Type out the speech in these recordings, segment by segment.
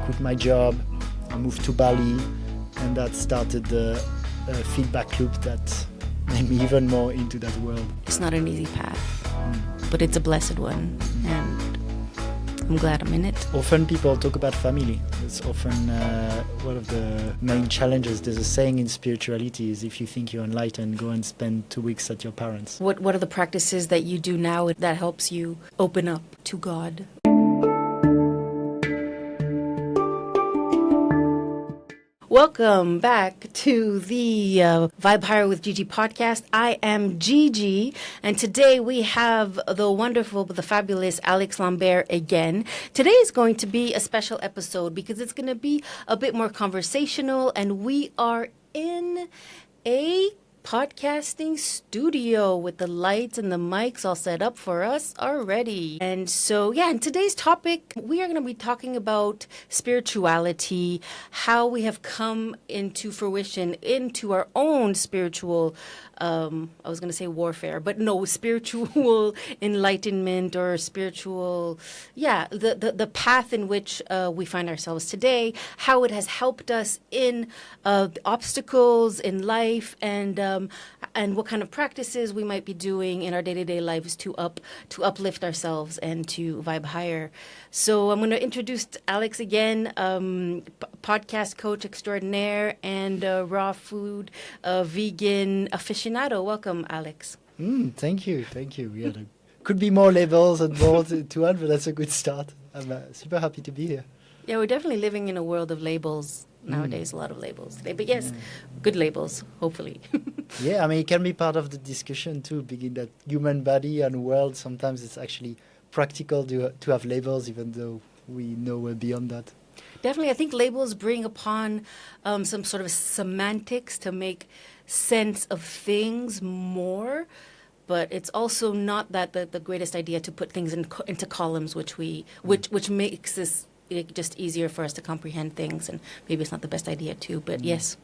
quit my job. I moved to Bali, and that started the feedback loop that made me even more into that world. It's not an easy path, but it's a blessed one, and I'm glad I'm in it. Often people talk about family. It's often one of the main challenges. There's a saying in spirituality is if you think you're enlightened, go and spend 2 weeks at your parents. What are the practices that you do now that helps you open up to God? Welcome back to the Vibe Higher with Gigi podcast. I am Gigi, and today we have the wonderful, the fabulous Alex Lambert again. Today is going to be a special episode because it's going to be a bit more conversational, and we are in a podcasting studio with the lights and the mics all set up for us already. And so, in today's topic, we are going to be talking about spirituality, how we have come into fruition into our own spiritual, I was going to say warfare, but no, spiritual enlightenment or spiritual, the path in which we find ourselves today, how it has helped us in obstacles in life, and what kind of practices we might be doing in our day-to-day lives to uplift ourselves and to vibe higher. So I'm going to introduce Alex again, podcast coach extraordinaire and raw food vegan aficionado. Welcome, Alex. Thank you. Yeah, there could be more labels and more to add, but that's a good start. I'm super happy to be here. Yeah, we're definitely living in a world of labels nowadays, a lot of labels today. But yes, good labels, hopefully. Yeah, I mean, it can be part of the discussion too, being that human body and world, sometimes it's actually practical to have labels, even though we know we're beyond that. Definitely, I think labels bring upon some sort of semantics to make sense of things more. But it's also not that the greatest idea to put things into columns, which makes this just easier for us to comprehend things, and maybe it's not the best idea too, but yes.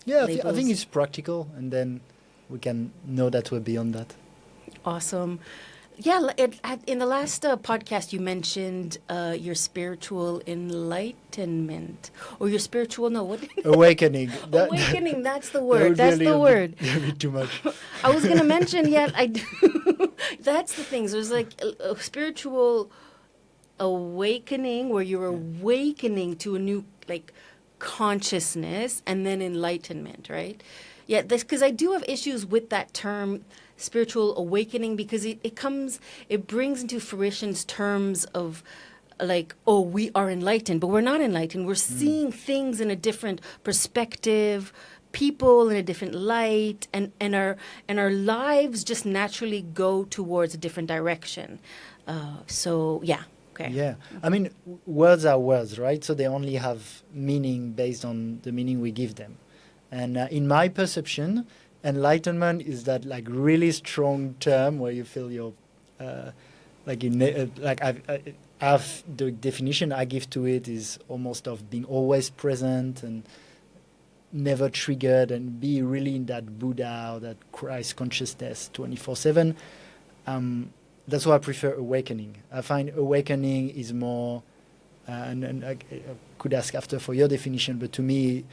Yeah, I think it's practical, and then we can know that we're beyond that. Awesome. Yeah, in the last podcast you mentioned your spiritual enlightenment, or your spiritual, awakening. Awakening, that's the word. That's the word. A bit too much. I was going to mention, that's the thing. So there's like a spiritual awakening where you're awakening to a new consciousness, and then enlightenment, right? Yeah, because I do have issues with that term spiritual awakening, because it brings into fruition terms of we are enlightened, but we're not enlightened. We're seeing things in a different perspective, people in a different light, and our lives just naturally go towards a different direction. Okay. Yeah, I mean, words are words, right? So they only have meaning based on the meaning we give them. And in my perception, enlightenment is that really strong term where you feel you're I've the definition I give to it is almost of being always present and never triggered, and be really in that Buddha or that Christ consciousness 24/7. That's why I prefer awakening. I find awakening is more, and I could ask after for your definition, but to me,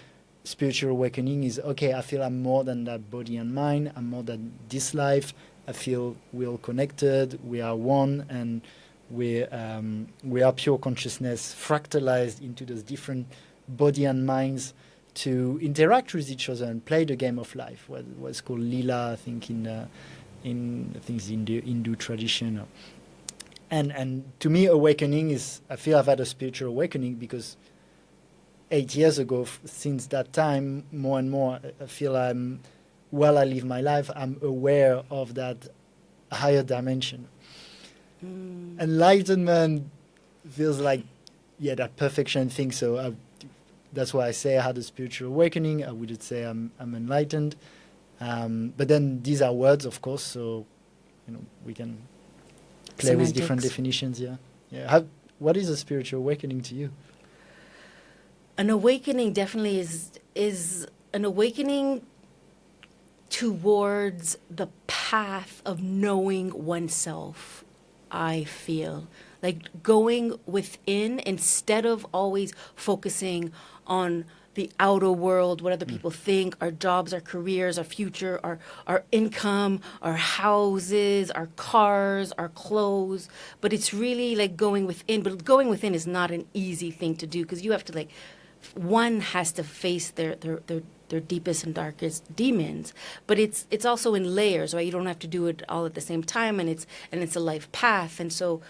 spiritual awakening is, okay, I feel I'm more than that body and mind, I'm more than this life, I feel we're all connected, we are one, and we are pure consciousness fractalized into those different body and minds to interact with each other and play the game of life, what's called Lila, I think, in things in the Hindu tradition. And to me, awakening is, I feel I've had a spiritual awakening because 8 years ago, since that time, more and more, I feel I live my life, I'm aware of that higher dimension. Enlightenment feels like, that perfection thing. So that's why I say I had a spiritual awakening. I wouldn't say I'm enlightened. But then these are words, of course, so we can play with different definitions. Yeah. What is a spiritual awakening to you? An awakening definitely is an awakening towards the path of knowing oneself. I feel like going within instead of always focusing on the outer world, what other people think, our jobs, our careers, our future, our income, our houses, our cars, our clothes. But it's really like going within. But going within is not an easy thing to do because you have to like, one has to face their deepest and darkest demons, but it's also in layers, right? You don't have to do it all at the same time, and it's a life path, and so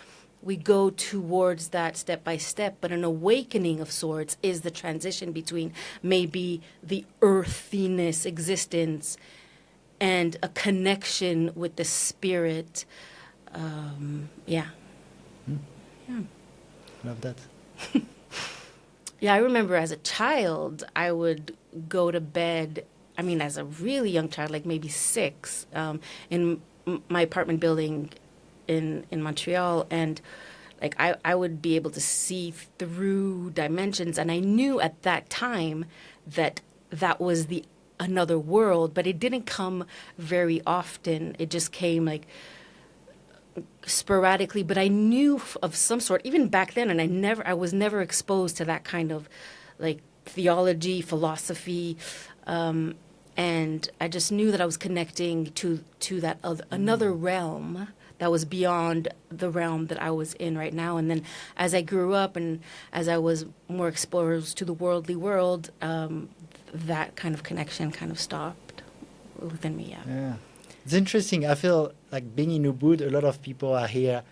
we go towards that step by step. But an awakening of sorts is the transition between maybe the earthiness existence and a connection with the spirit. Yeah. Love that. Yeah, I remember as a child, I would go to bed, I mean, as a really young child, like maybe 6, in my apartment building in Montreal. And like I would be able to see through dimensions. And I knew at that time that that was the another world, but it didn't come very often. It just came like sporadically, but I knew of some sort even back then, and I was never exposed to that kind of like theology, philosophy, and I just knew that I was connecting to that another realm that was beyond the realm that I was in right now. And then as I grew up and as I was more exposed to the worldly world, that kind of connection kind of stopped within me. Yeah. It's interesting. I feel like being in Ubud, a lot of people are here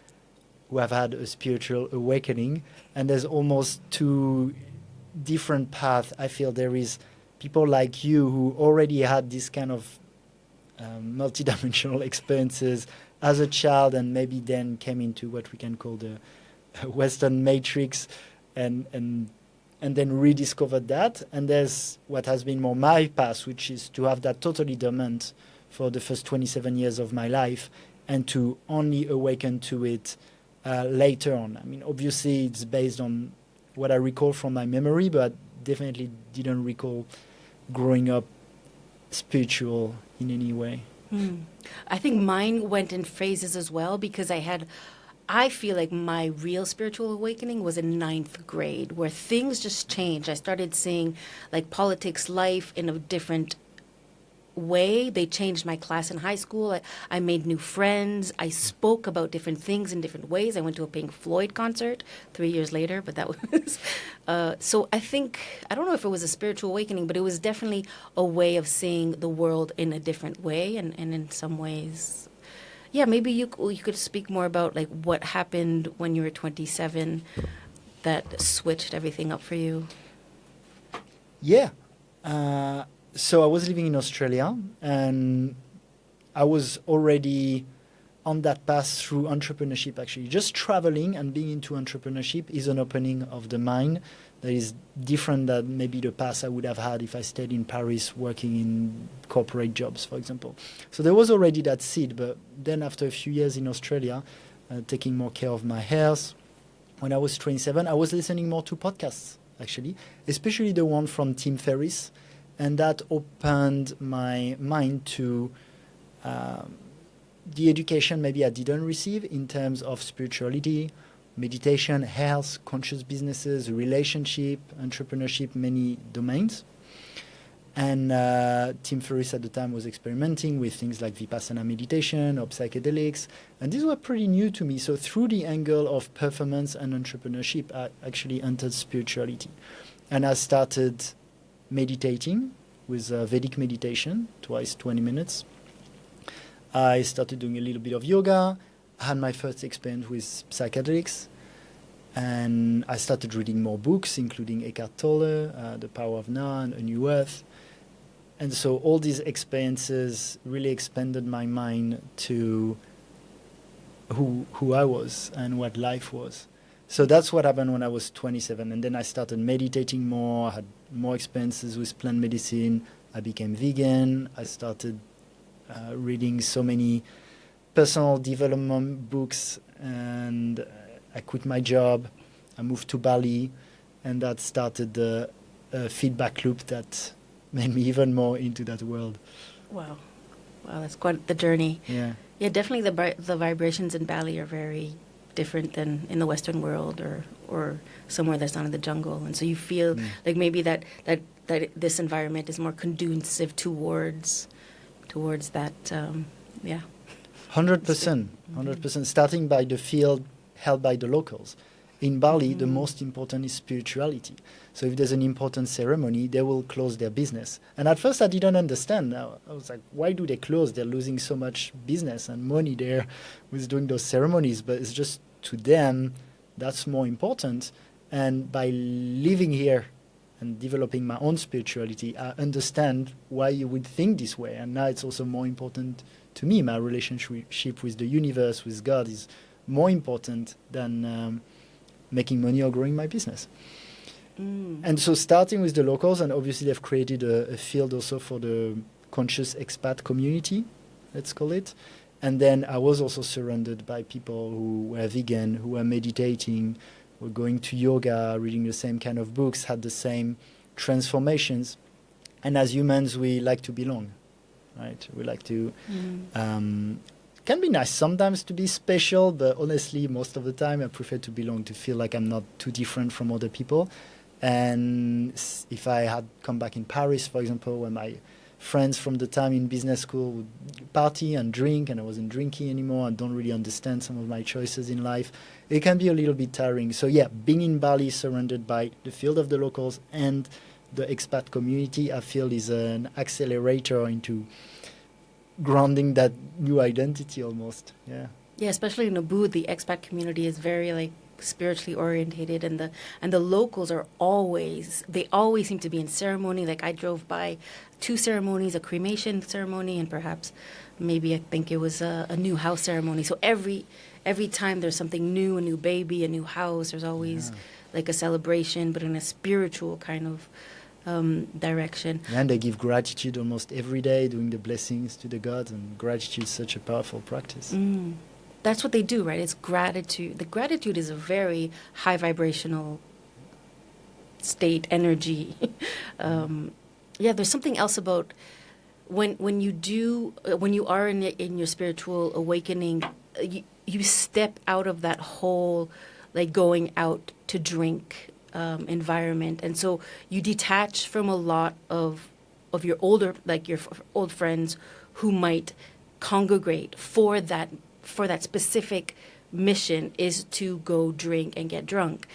who have had a spiritual awakening, and there's almost 2 different paths. I feel there is people like you who already had this kind of multidimensional experiences as a child, and maybe then came into what we can call the Western matrix, and then rediscovered that. And there's what has been more my path, which is to have that totally dormant for the first 27 years of my life, and to only awaken to it later on. I mean, obviously it's based on what I recall from my memory, but definitely didn't recall growing up spiritual in any way. I think mine went in phases as well, because I feel like my real spiritual awakening was in 9th grade, where things just changed. I started seeing like politics, life in a different way. They changed my class in high school. I made new friends. I spoke about different things in different ways. I went to a Pink Floyd concert 3 years later, but that was so I think, I don't know if it was a spiritual awakening, but it was definitely a way of seeing the world in a different way, and in some ways, yeah, maybe you could speak more about like what happened when you were 27 that switched everything up for you. Yeah. So I was living in Australia, and I was already on that path through entrepreneurship, actually. Just traveling and being into entrepreneurship is an opening of the mind that is different than maybe the path I would have had if I stayed in Paris working in corporate jobs, for example. So there was already that seed, but then after a few years in Australia, taking more care of my health, when I was 27, I was listening more to podcasts, actually, especially the one from Tim Ferriss. And that opened my mind to the education maybe I didn't receive in terms of spirituality, meditation, health, conscious businesses, relationship, entrepreneurship, many domains. And Tim Ferriss at the time was experimenting with things like Vipassana meditation or psychedelics. And these were pretty new to me. So through the angle of performance and entrepreneurship, I actually entered spirituality. And I started meditating with Vedic meditation, twice 20 minutes. I started doing a little bit of yoga. I had my first experience with psychedelics. And I started reading more books, including Eckhart Tolle, The Power of Now, and A New Earth. And so all these experiences really expanded my mind to who I was and what life was. So that's what happened when I was 27. And then I started meditating more. I had more experiences with plant medicine. I became vegan. I started reading so many personal development books. And I quit my job. I moved to Bali. And that started the feedback loop that made me even more into that world. Wow, that's quite the journey. Yeah. Yeah, definitely the vibrations in Bali are very different than in the Western world or somewhere that's not in the jungle. And so you feel like maybe that this environment is more conducive towards that, 100%. 100%. Starting by the field held by the locals. In Bali, the most important is spirituality. So if there's an important ceremony, they will close their business. And at first I didn't understand. I was like, why do they close? They're losing so much business and money there with doing those ceremonies. But it's just, to them, that's more important. And by living here and developing my own spirituality, I understand why you would think this way. And now it's also more important to me. My relationship with the universe, with God, is more important than making money or growing my business. And so starting with the locals, and obviously they've created a field also for the conscious expat community, let's call it. And then I was also surrounded by people who were vegan, who were meditating, were going to yoga, reading the same kind of books, had the same transformations. And as humans, we like to belong, right? We like to... can be nice sometimes to be special, but honestly, most of the time, I prefer to belong, to feel like I'm not too different from other people. And if I had come back in Paris, for example, when my friends from the time in business school would party and drink, and I wasn't drinking anymore, and don't really understand some of my choices in life, it can be a little bit tiring. So yeah, being in Bali, surrounded by the field of the locals and the expat community, I feel is an accelerator into grounding that new identity almost. Yeah, especially in Ubud, the expat community is very spiritually orientated, and the locals are always seem to be in ceremony. Like, I drove by 2 ceremonies, a cremation ceremony, and perhaps maybe I think it was a new house ceremony. So every time there's something new, a new baby, a new house, there's always like a celebration, but in a spiritual kind of direction. And they give gratitude almost every day, doing the blessings to the gods, and gratitude is such a powerful practice. That's what they do, right? It's gratitude. The gratitude is a very high vibrational state, energy. There's something else about when you are in your spiritual awakening, you step out of that whole going out to drink environment, and so you detach from a lot of your older, your old friends who might congregate for that specific mission, is to go drink and get drunk.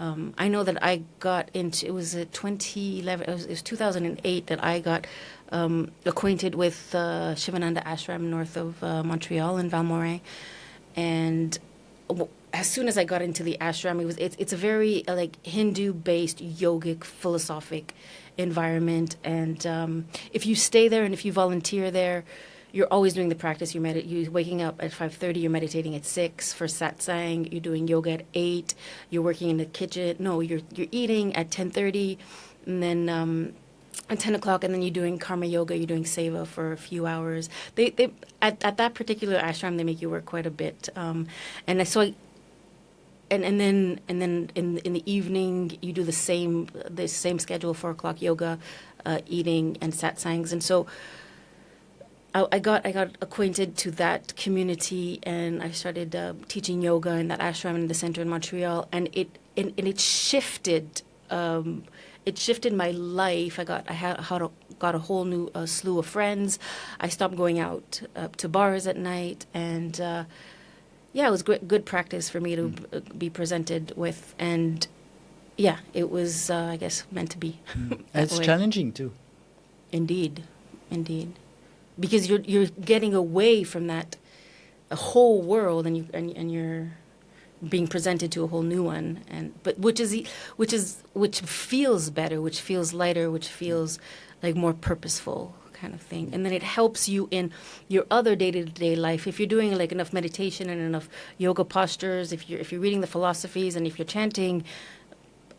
I know that I got into, it was 2011, it was 2008 that I got acquainted with Shivananda Ashram north of Montreal in Valmorin, and as soon as I got into the ashram, it's a very Hindu-based yogic philosophic environment, and if you stay there and if you volunteer there, you're always doing the practice. You're waking up at 5:30. You're meditating at 6 for satsang. You're doing yoga at 8. You're working in the kitchen. No, you're eating at 10:30, and then at 10 o'clock, and then you're doing karma yoga. You're doing seva for a few hours. They at that particular ashram, they make you work quite a bit. And then in the evening, you do the same schedule, 4 o'clock yoga, eating, and satsangs. And so I got acquainted to that community, and I started teaching yoga in that ashram in the center in Montreal, and it shifted. It shifted my life. I got a whole new slew of friends. I stopped going out to bars at night, and it was good practice for me to be presented with, and it was I guess meant to be. It's challenging too. Indeed. Because you're getting away from that whole world, and you're being presented to a whole new one, which feels better, which feels lighter, which feels like more purposeful kind of thing. And then it helps you in your other day-to-day life. If you're doing enough meditation and enough yoga postures, if you're reading the philosophies, and if you're chanting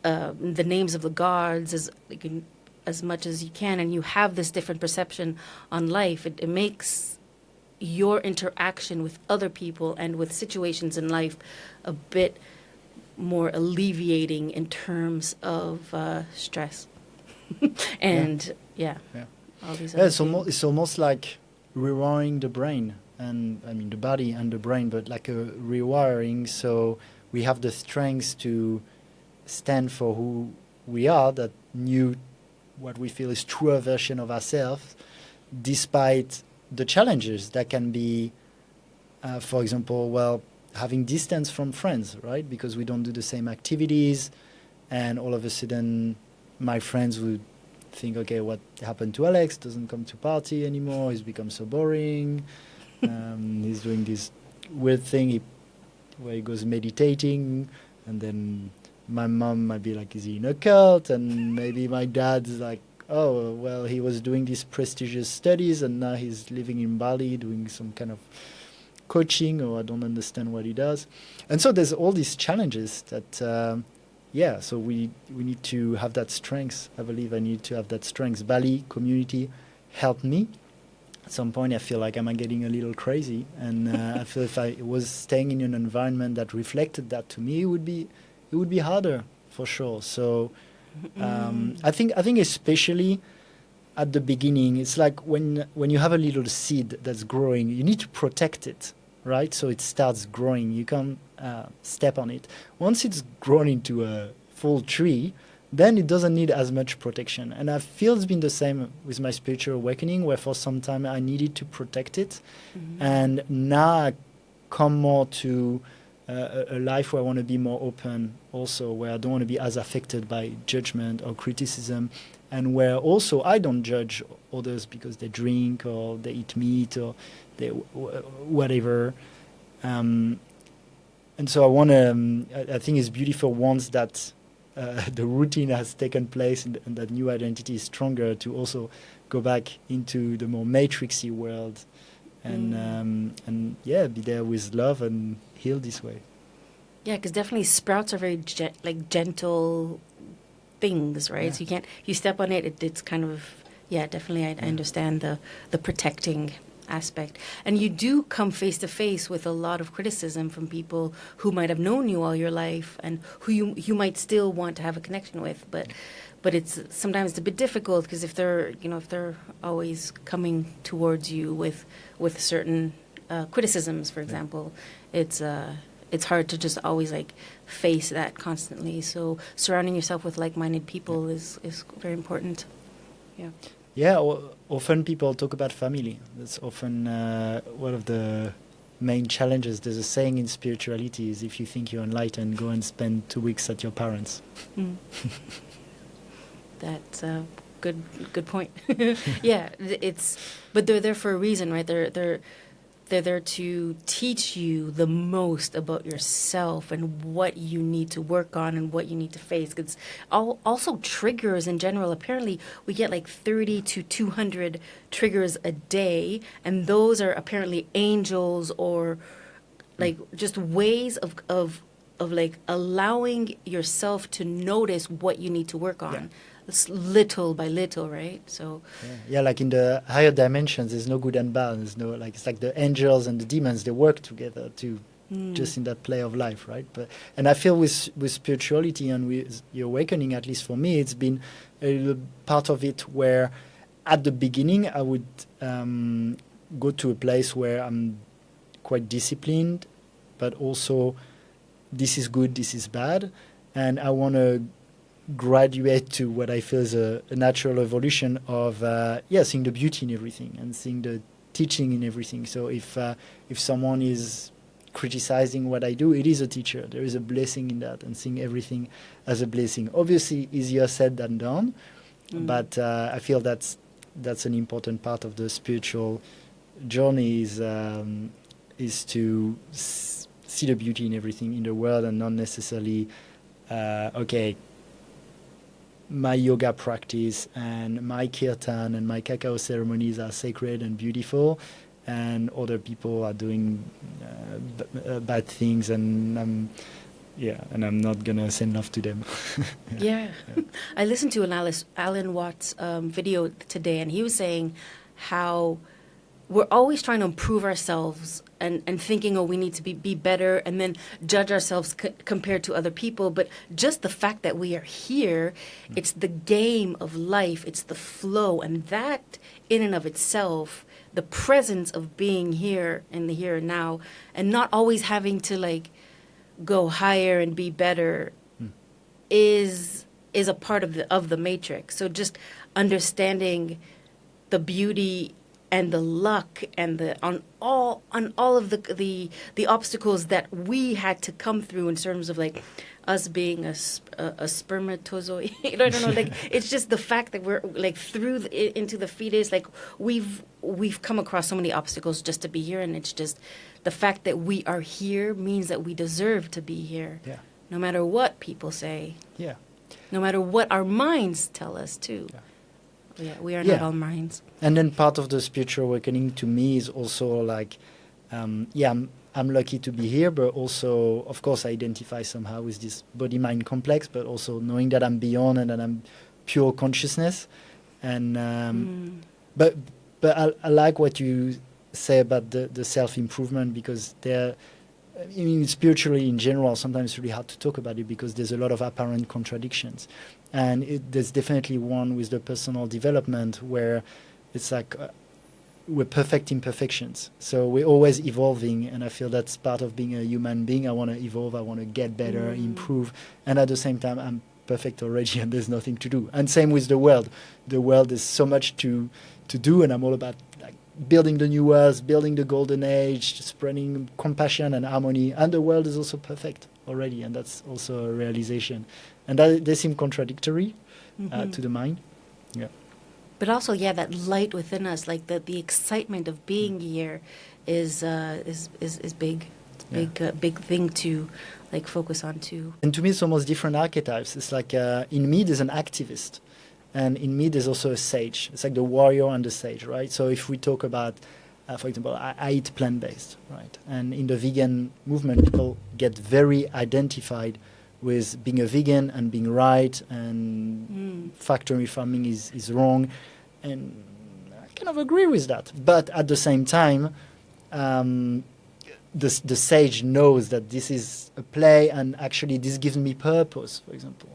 the names of the gods as much as you can, and you have this different perception on life, it makes your interaction with other people and with situations in life a bit more alleviating in terms of stress. And all these other it's almost like rewiring the brain. and I mean the body and the brain, but like a rewiring. So we have the strength to stand for who we are, that new, what we feel is truer version of ourselves, despite the challenges that can be, for example, well, having distance from friends, right? Because we don't do the same activities, and all of a sudden my friends would think, okay, what happened to Alex? Doesn't come to party anymore. He's become so boring. He's doing this weird thing where he goes meditating, and then my mom might be like, is he in a cult? And maybe my dad's like, oh, well, he was doing these prestigious studies and now he's living in Bali doing some kind of coaching, or I don't understand what he does. And so there's all these challenges that, so we need to have that strength. I believe I need to have that strength. Bali community helped me. At some point I feel like I'm getting a little crazy, and I feel if I was staying in an environment that reflected that to me, it would be harder for sure. So I think especially at the beginning, it's like when you have a little seed that's growing, you need to protect it, right? So it starts growing. You can't step on it. Once it's grown into a full tree, then it doesn't need as much protection. And I feel it's been the same with my spiritual awakening, where for some time I needed to protect it. And now I come more to a life where I want to be more open also, where I don't want to be as affected by judgment or criticism, and where also I don't judge others because they drink or they eat meat or they whatever. And so I want to, I think it's beautiful once that the routine has taken place and that new identity is stronger, to also go back into the more matrixy world and be there with love and heal this way. Yeah, because definitely sprouts are very gentle things, right? Yeah. So you step on it, it's kind of, definitely I understand the protecting aspect. And you do come face to face with a lot of criticism from people who might have known you all your life and who you might still want to have a connection with, but it's sometimes a bit difficult, because if they're always coming towards you with certain criticisms, for example, it's hard to just always face that constantly. So surrounding yourself with like-minded people is very important. Yeah. Yeah, often people talk about family. That's often one of the main challenges. There's a saying in spirituality is, if you think you're enlightened, go and spend 2 weeks at your parents. That's a good point. Yeah, but they're there for a reason, right? They're there to teach you the most about yourself and what you need to work on and what you need to face. Because also triggers in general, apparently we get 30 to 200 triggers a day, and those are apparently angels or just ways of allowing yourself to notice what you need to work on. Yeah. It's little by little, right? So like in the higher dimensions, there's no good and bad. There's no it's like the angels and the demons, they work together to just in that play of life, right? And I feel with spirituality and with the awakening, at least for me, it's been a little part of it where at the beginning I would go to a place where I'm quite disciplined, but also this is good, this is bad, and I want to graduate to what I feel is a natural evolution of seeing the beauty in everything and seeing the teaching in everything. So if someone is criticizing what I do, it is a teacher. There is a blessing in that, and seeing everything as a blessing. Obviously, easier said than done, but I feel that's an important part of the spiritual journey is to see the beauty in everything in the world, and not necessarily my yoga practice and my kirtan and my cacao ceremonies are sacred and beautiful, and other people are doing bad things, and I'm not gonna send love to them. Yeah. I listened to an Alan Watts video today, and he was saying how we're always trying to improve ourselves and thinking, we need to be better, and then judge ourselves compared to other people. But just the fact that we are here, it's the game of life, it's the flow, and that in and of itself the presence of being here in the here and now, and not always having to like go higher and be better is a part of the matrix. So just understanding the beauty and the luck and the on all of the obstacles that we had to come through in terms of like us being a spermatozoid. I don't know, like it's just the fact that we're like through into the fetus, like we've come across so many obstacles just to be here, and it's just the fact that we are here means that we deserve to be here. Yeah. No matter what people say. Yeah. No matter what our minds tell us too. Yeah, we are not all minds. And then part of the spiritual awakening to me is also like, I'm lucky to be here, but also, of course, I identify somehow with this body-mind complex, but also knowing that I'm beyond and that I'm pure consciousness. And but I like what you say about the self-improvement, because spiritually in general, sometimes it's really hard to talk about it because there's a lot of apparent contradictions. And there's definitely one with the personal development where it's like we're perfect imperfections. So we're always evolving, and I feel that's part of being a human being. I want to evolve, I want to get better, improve, and at the same time I'm perfect already and there's nothing to do. And same with the world. The world is so much to do, and I'm all about like building the new worlds, building the golden age, spreading compassion and harmony, and the world is also perfect already, and that's also a realization. And they seem contradictory to the mind. Yeah. But also, that light within us, like the excitement of being here, is big. It's big thing to like focus on too. And to me, it's almost different archetypes. It's like in me there's an activist, and in me there's also a sage. It's like the warrior and the sage, right? So if we talk about, for example, I eat plant-based, right? And in the vegan movement, people get very identified with being a vegan and being right, and factory farming is wrong, and I kind of agree with that. But at the same time, the sage knows that this is a play, and actually this gives me purpose. For example,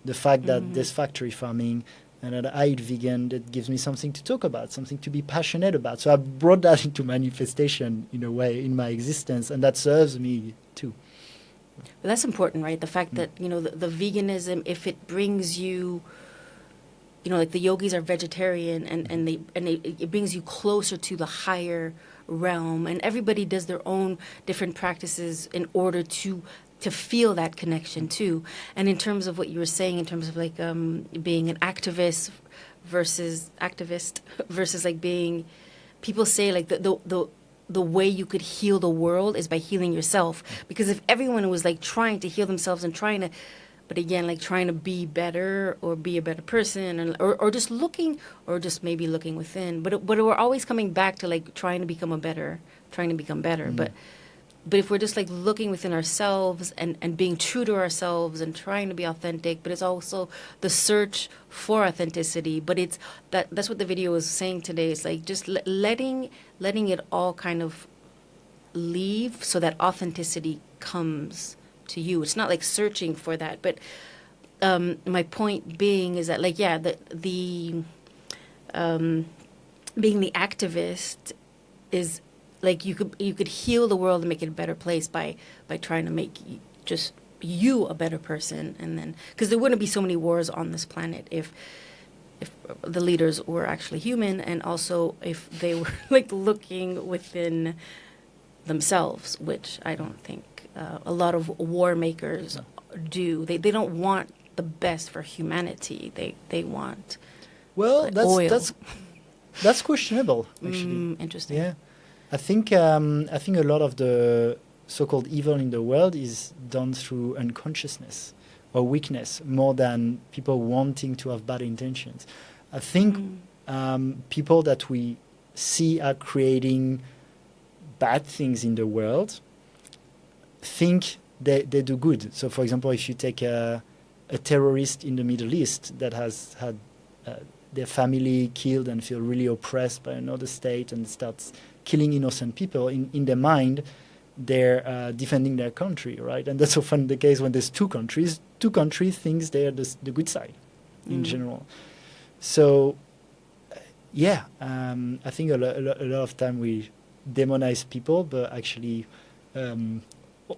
the fact that there's factory farming and that I eat vegan, that gives me something to talk about, something to be passionate about. So I brought that into manifestation in a way in my existence, and that serves me too. But that's important, right? The fact that, the veganism, if it brings you, like the yogis are vegetarian, and it brings you closer to the higher realm, and everybody does their own different practices in order to feel that connection too. And in terms of what you were saying, in terms of like being an activist versus like being, people say like the way you could heal the world is by healing yourself. Because if everyone was like trying to heal themselves and trying to be better or be a better person, or just looking, or just maybe looking within, but we're always coming back to like trying to become better. But if we're just like looking within ourselves and being true to ourselves and trying to be authentic, but it's also the search for authenticity. But that's what the video was saying today. It's like just letting it all kind of leave so that authenticity comes to you. It's not like searching for that. But my point being is that like, the being the activist is like you could heal the world and make it a better place by trying to make just you a better person. And then, because there wouldn't be so many wars on this planet if the leaders were actually human, and also if they were like looking within themselves, which I don't think a lot of war makers do. They don't want the best for humanity. They want oil. That's questionable, actually. Interesting. Yeah. I think a lot of the so-called evil in the world is done through unconsciousness or weakness, more than people wanting to have bad intentions. I think people that we see are creating bad things in the world think they do good. So, for example, if you take a terrorist in the Middle East that has had their family killed and feel really oppressed by another state and starts killing innocent people, in their mind, they're defending their country, right? And that's often the case when there's two countries thinks they're the good side in general. So I think a lot of time we demonize people, but actually,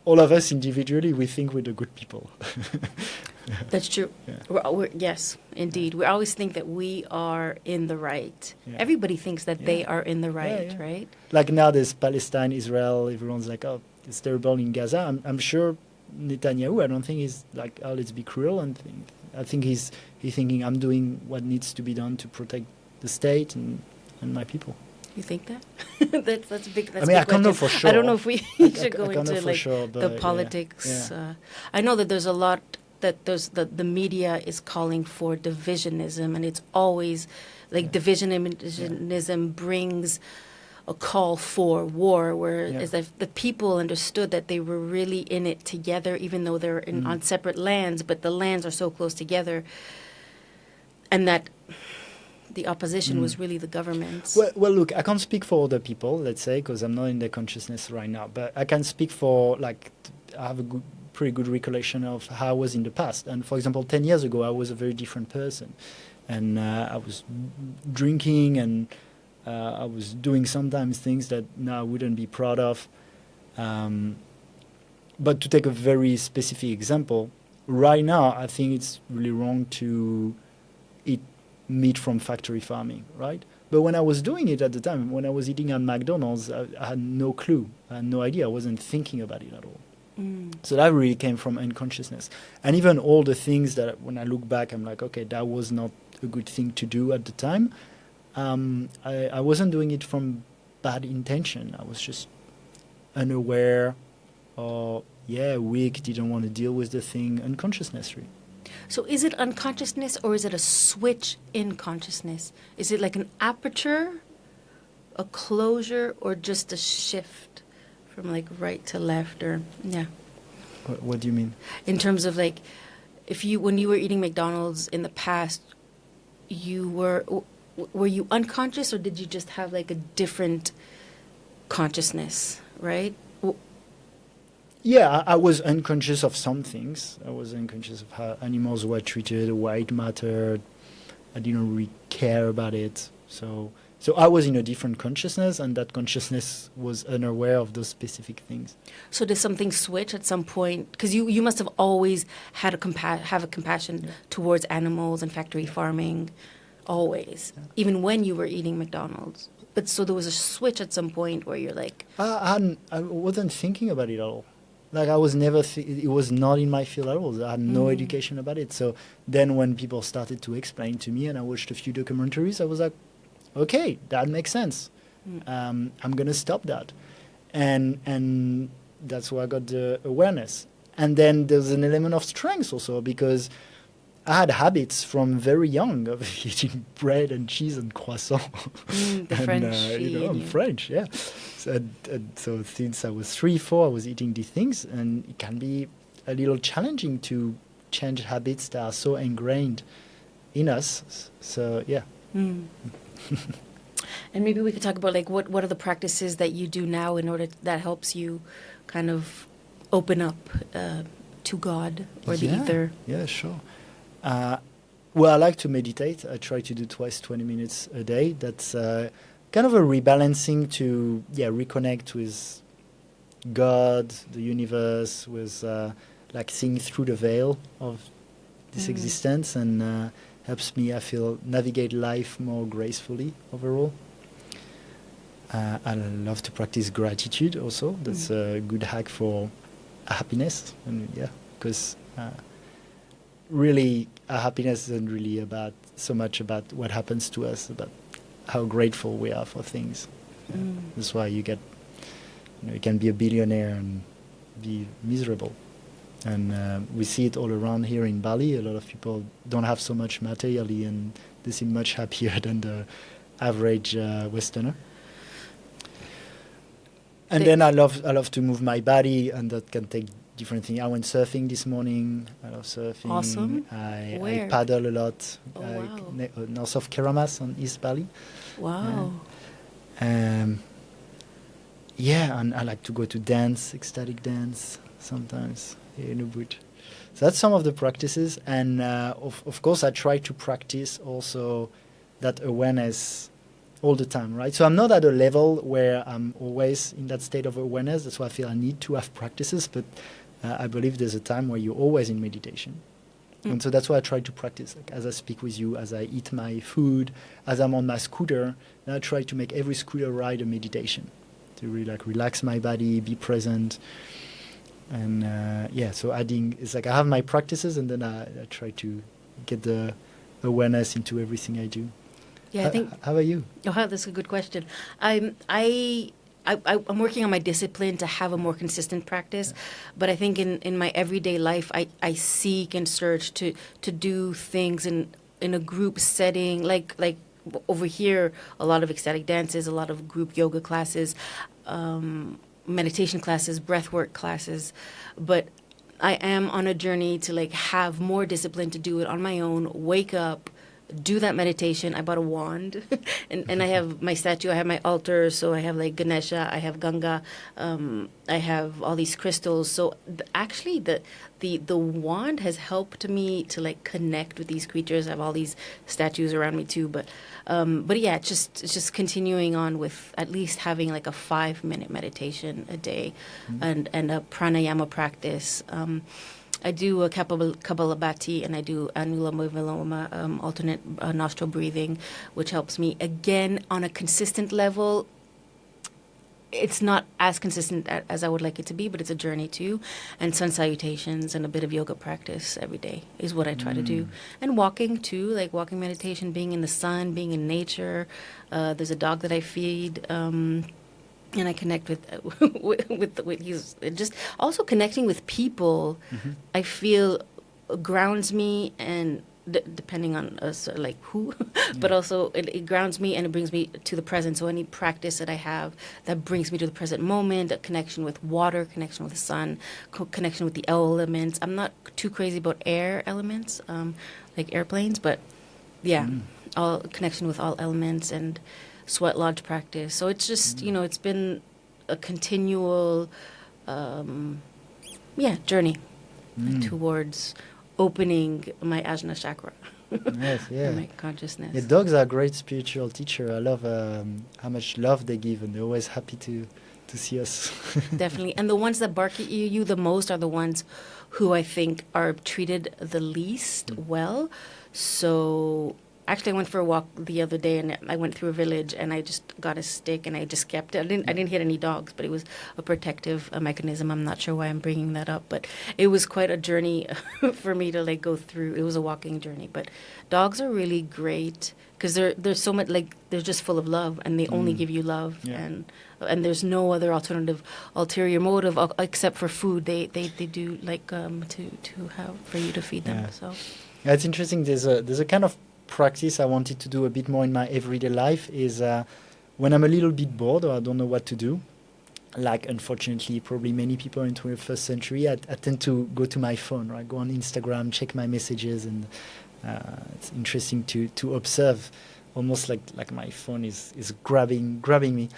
all of us individually, we think we're the good people. That's true. Yeah. Yes, indeed. We always think that we are in the right. Yeah. Everybody thinks that they Yeah. are in the right, Yeah. right? Like now there's Palestine, Israel, everyone's like, oh, it's terrible in Gaza. I'm sure Netanyahu, I don't think he's like, oh, let's be cruel. I think he's thinking I'm doing what needs to be done to protect the state and my people. You think that? that's a big. That's I mean, a I big can't know question. for sure. I don't know if we I should go can't know into for like sure, the but politics. yeah. I know that there's a lot that the media is calling for divisionism, and it's always like divisionism brings a call for war, whereas if the people understood that they were really in it together, even though they're on separate lands, but the lands are so close together, and that the opposition was really the governments. Well, look, I can't speak for other people, let's say, because I'm not in their consciousness right now, but I can speak for, like, I have a pretty good recollection of how I was in the past. And for example, 10 years ago, I was a very different person. And I was drinking and I was doing sometimes things that now I wouldn't be proud of. But to take a very specific example, right now, I think it's really wrong to eat meat from factory farming, right? But when I was doing it at the time, when I was eating at McDonald's, I had no clue. I had no idea. I wasn't thinking about it at all. So that really came from unconsciousness. And even all the things that when I look back, I'm like, okay, that was not a good thing to do at the time. I wasn't doing it from bad intention. I was just unaware or, weak, didn't want to deal with the thing, unconsciousness really. So is it unconsciousness or is it a switch in consciousness? Is it like an aperture, a closure, or just a shift from like right to left or What do you mean? In terms of like, when you were eating McDonald's in the past, were you unconscious or did you just have like a different consciousness, right? Yeah, I was unconscious of some things. I was unconscious of how animals were treated, why it mattered. I didn't really care about it. So I was in a different consciousness, and that consciousness was unaware of those specific things. So did something switch at some point? Because you must have always had a compassion towards animals and factory farming, always, even when you were eating McDonald's. But so there was a switch at some point where you're like... I wasn't thinking about it at all. Like I was never, it was not in my field at all. I had no education about it. So then when people started to explain to me and I watched a few documentaries, I was like, okay, that makes sense. I'm going to stop that. And that's where I got the awareness. And then there's an element of strength also because I had habits from very young of eating bread and cheese and croissant. The French. I'm French, yeah. So since I was 3, 4, I was eating these things, and it can be a little challenging to change habits that are so ingrained in us. So, yeah. And maybe we could talk about like what are the practices that you do now in order that helps you kind of open up to God or the ether. Yeah, sure. Well, I like to meditate. I try to do twice 20 minutes a day. That's kind of a rebalancing to reconnect with God, the universe, with like seeing through the veil of this existence, and helps me, I feel, navigate life more gracefully overall. I love to practice gratitude also. That's a good hack for happiness, and because really our happiness isn't really so much about what happens to us, about how grateful we are for things. That's why you can be a billionaire and be miserable. And we see it all around here in Bali. A lot of people don't have so much materially, and they seem much happier than the average Westerner. And then I love to move my body, and that can take different things. I went surfing this morning. I love surfing. Awesome. I paddle a lot. Wow. North of Keramas on East Bali. Wow. And I like to go to dance, ecstatic dance sometimes here in Ubud. So that's some of the practices. And of course, I try to practice also that awareness all the time, right? So I'm not at a level where I'm always in that state of awareness. That's why I feel I need to have practices, but I believe there's a time where you're always in meditation. And so that's why I try to practice. Like as I speak with you, as I eat my food, as I'm on my scooter, and I try to make every scooter ride a meditation to really like relax my body, be present. And so adding, it's like I have my practices and then I try to get the awareness into everything I do. Yeah, I think. How about you? Oh, that's a good question. I'm working on my discipline to have a more consistent practice, but I think in my everyday life, I seek and search to do things in a group setting, like over here, a lot of ecstatic dances, a lot of group yoga classes, meditation classes, breathwork classes, but I am on a journey to like have more discipline to do it on my own, wake up, do that meditation. I bought a wand and I have my statue, I have my altar, so I have like Ganesha, I have Ganga, I have all these crystals. So actually the wand has helped me to like connect with these creatures. I have all these statues around me too, but yeah, it's just continuing on with at least having like a 5-minute meditation a day and a pranayama practice. I do a Kapalabhati and I do Anuloma Viloma, alternate nostril breathing, which helps me, again, on a consistent level. It's not as consistent as I would like it to be, but it's a journey too. And sun salutations and a bit of yoga practice every day is what I try to do. And walking too, like walking meditation, being in the sun, being in nature. There's a dog that I feed. And I connect with he's just also connecting with people. I feel grounds me, and depending on us, like who, but also it grounds me and it brings me to the present. So any practice that I have that brings me to the present moment, a connection with water, connection with the sun, connection with the elements. I'm not too crazy about air elements, like airplanes, but yeah, all connection with all elements and sweat lodge practice. So it's just, it's been a continual, journey towards opening my Ajna chakra. Yes, yeah. My consciousness. Yeah, dogs are a great spiritual teacher. I love how much love they give, and they're always happy to see us. Definitely. And the ones that bark at you the most are the ones who I think are treated the least well. So actually, I went for a walk the other day, and I went through a village, and I just got a stick, and I just kept it. I didn't hit any dogs, but it was a protective mechanism. I'm not sure why I'm bringing that up, but it was quite a journey for me to like go through. It was a walking journey, but dogs are really great because they're so much like they're just full of love, and they only give you love, and there's no other ulterior motive except for food. They do like to have for you to feed them. Yeah. So yeah, it's interesting. There's a kind of practice I wanted to do a bit more in my everyday life is when I'm a little bit bored or I don't know what to do, like unfortunately probably many people in 21st century, I tend to go to my phone, right? Go on Instagram, check my messages, and it's interesting to observe almost like my phone is grabbing me.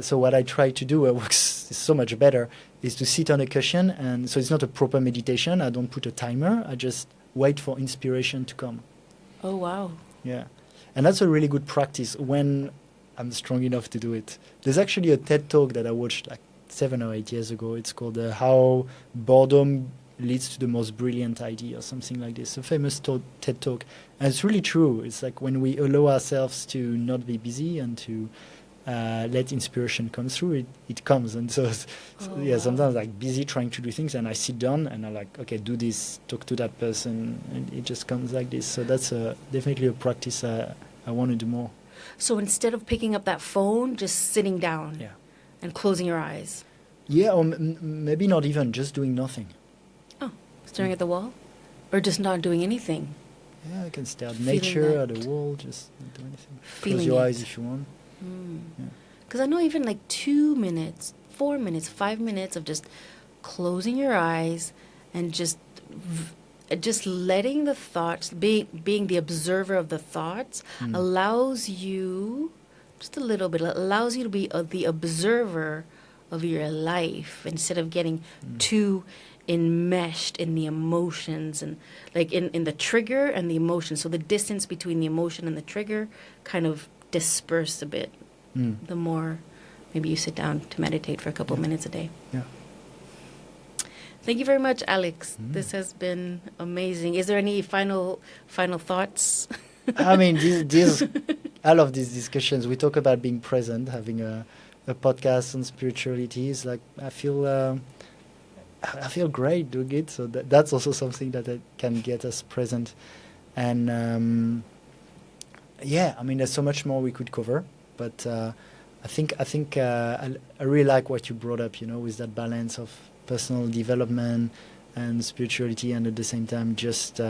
So what I try to do, works so much better, is to sit on a cushion, and so it's not a proper meditation. I don't put a timer. I just wait for inspiration to come. Oh, wow. Yeah. And that's a really good practice when I'm strong enough to do it. There's actually a TED Talk that I watched like 7 or 8 years ago. It's called How Boredom Leads to the Most Brilliant Idea or something like this. A famous TED Talk. And it's really true. It's like when we allow ourselves to not be busy and to let inspiration come through, it comes. And so wow. Sometimes like busy trying to do things, and I sit down and I'm like, okay, do this, talk to that person, and it just comes like this. So that's definitely a practice I want to do more. So instead of picking up that phone, just sitting down and closing your eyes. Yeah, or maybe not even, just doing nothing. Oh, staring at the wall? Or just not doing anything? Yeah, I can stare at Feeling nature, that. at the wall, just not do anything. Feeling Close your it. eyes if you want. Because I know even like 2 minutes, 4 minutes, 5 minutes of just closing your eyes and just letting the thoughts, being the observer of the thoughts, allows you, just a little bit, allows you to be the observer of your life instead of getting too enmeshed in the emotions and like in the trigger and the emotion. So the distance between the emotion and the trigger kind of disperse a bit, the more maybe you sit down to meditate for a couple minutes a day. Yeah. Thank you very much, Alex. This has been amazing. Is there any final thoughts? I mean, I love these discussions. We talk about being present, having a podcast on spirituality. It's like I feel great doing it. So that's also something that can get us present. And I mean, there's so much more we could cover, but I think I really like what you brought up. With that balance of personal development and spirituality, and at the same time just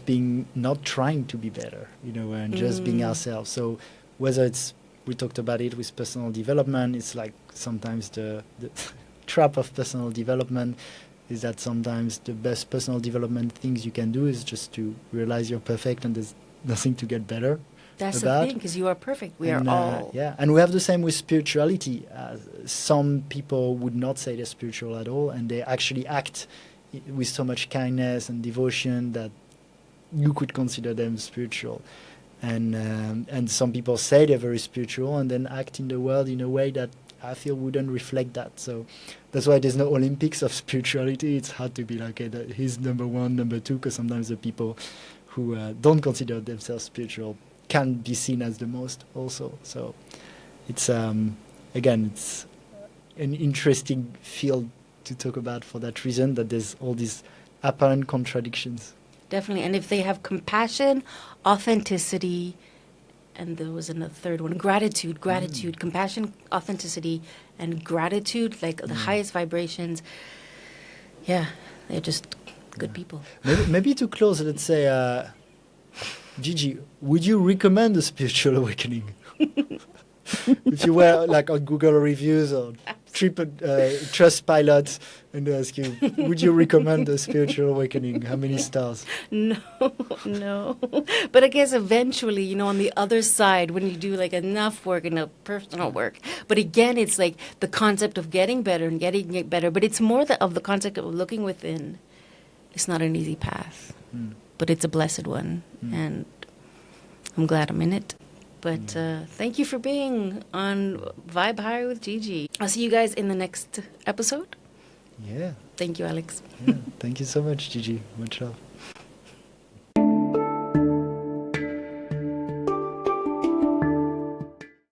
being, not trying to be better, and just being ourselves. So whether we talked about it with personal development, it's like sometimes the trap of personal development is that sometimes the best personal development things you can do is just to realize you're perfect and there's nothing to get better. That's the thing, because you are perfect. We are all. And we have the same with spirituality. Some people would not say they're spiritual at all, and they actually act with so much kindness and devotion that you could consider them spiritual. And some people say they're very spiritual and then act in the world in a way that I feel wouldn't reflect that. So that's why there's no Olympics of spirituality. It's hard to be like, okay, he's number one, number two, because sometimes the people who don't consider themselves spiritual can be seen as the most also. So it's again, it's an interesting field to talk about for that reason, that there's all these apparent contradictions. Definitely. And if they have compassion, authenticity, and there was a third one, gratitude, compassion, authenticity, and gratitude, like the highest vibrations, they're just good people. Maybe to close, let's say, Gigi, would you recommend a spiritual awakening? If you were like on Google reviews or Trustpilot and they ask you, would you recommend a spiritual awakening? How many stars? No. But I guess eventually, on the other side, when you do like enough work, enough personal work, but again, it's like the concept of getting better and getting it better, but it's more of the concept of looking within. It's not an easy path, but it's a blessed one, and I'm glad I'm in it. But thank you for being on Vibe Higher with Gigi. I'll see you guys in the next episode. Yeah. Thank you, Alex. Yeah. Thank you so much, Gigi. Much love.